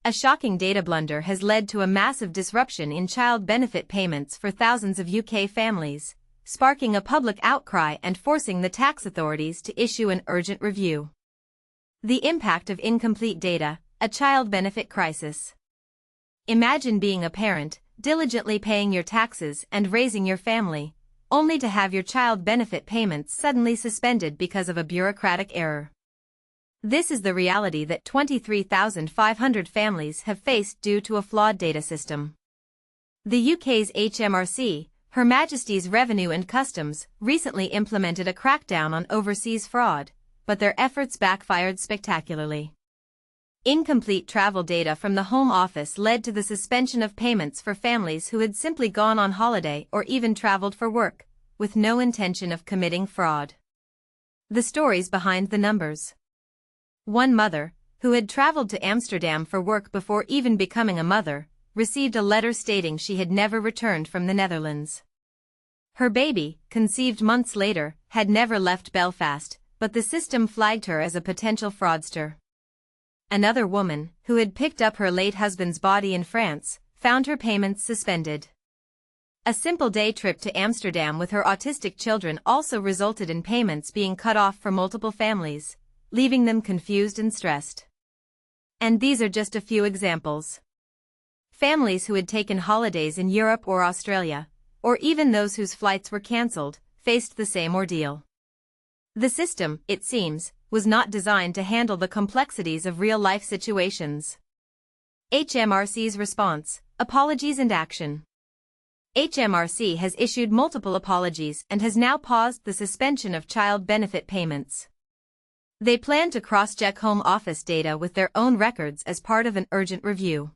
A shocking data blunder has led to a massive disruption in child benefit payments for thousands of UK families, sparking a public outcry and forcing the tax authorities to issue an urgent review. The impact of incomplete data, a child benefit crisis. Imagine being a parent, diligently paying your taxes and raising your family, only to have your child benefit payments suddenly suspended because of a bureaucratic error. This is the reality that 23,500 families have faced due to a flawed data system. The UK's HMRC, Her Majesty's Revenue and Customs, recently implemented a crackdown on overseas fraud, but their efforts backfired spectacularly. Incomplete travel data from the Home Office led to the suspension of payments for families who had simply gone on holiday or even traveled for work, with no intention of committing fraud. The stories behind the numbers. One mother, who had traveled to Amsterdam for work before even becoming a mother, received a letter stating she had never returned from the Netherlands. Her baby, conceived months later, had never left Belfast, but the system flagged her as a potential fraudster. Another woman, who had picked up her late husband's body in France, found her payments suspended. A simple day trip to Amsterdam with her autistic children also resulted in payments being cut off for multiple families, leaving them confused and stressed. And these are just a few examples. Families who had taken holidays in Europe or Australia, or even those whose flights were cancelled, faced the same ordeal. The system, it seems, was not designed to handle the complexities of real-life situations. HMRC's response: apologies and action. HMRC has issued multiple apologies and has now paused the suspension of child benefit payments. They plan to cross-check Home Office data with their own records as part of an urgent review.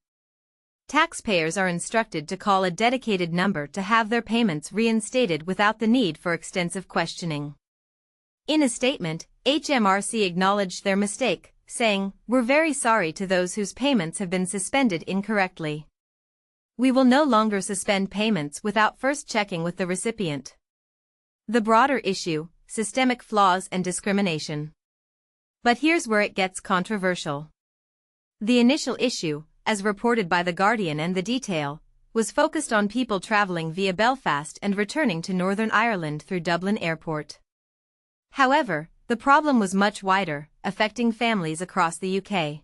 Taxpayers are instructed to call a dedicated number to have their payments reinstated without the need for extensive questioning. In a statement, HMRC acknowledged their mistake, saying, "We're very sorry to those whose payments have been suspended incorrectly. We will no longer suspend payments without first checking with the recipient." The broader issue: systemic flaws and discrimination. But here's where it gets controversial. The initial issue, as reported by The Guardian and The Detail, was focused on people travelling via Belfast and returning to Northern Ireland through Dublin Airport. However, the problem was much wider, affecting families across the UK.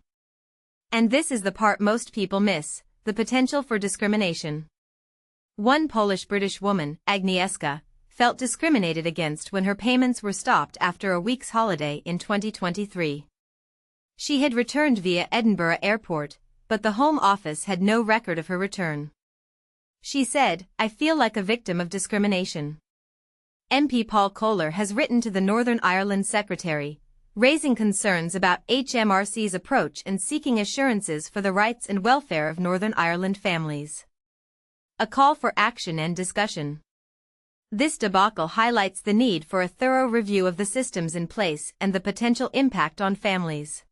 And this is the part most people miss: the potential for discrimination. One Polish-British woman, Agnieszka, felt discriminated against when her payments were stopped after a week's holiday in 2023. She had returned via Edinburgh Airport, but the Home Office had no record of her return. She said, "I feel like a victim of discrimination." MP Paul Kohler has written to the Northern Ireland Secretary, raising concerns about HMRC's approach and seeking assurances for the rights and welfare of Northern Ireland families. A call for action and discussion. This debacle highlights the need for a thorough review of the systems in place and the potential impact on families.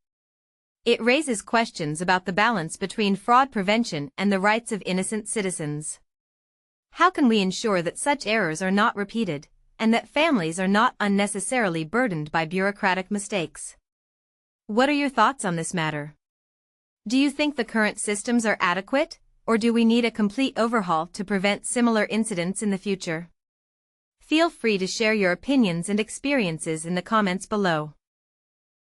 It raises questions about the balance between fraud prevention and the rights of innocent citizens. How can we ensure that such errors are not repeated, and that families are not unnecessarily burdened by bureaucratic mistakes? What are your thoughts on this matter? Do you think the current systems are adequate, or do we need a complete overhaul to prevent similar incidents in the future? Feel free to share your opinions and experiences in the comments below.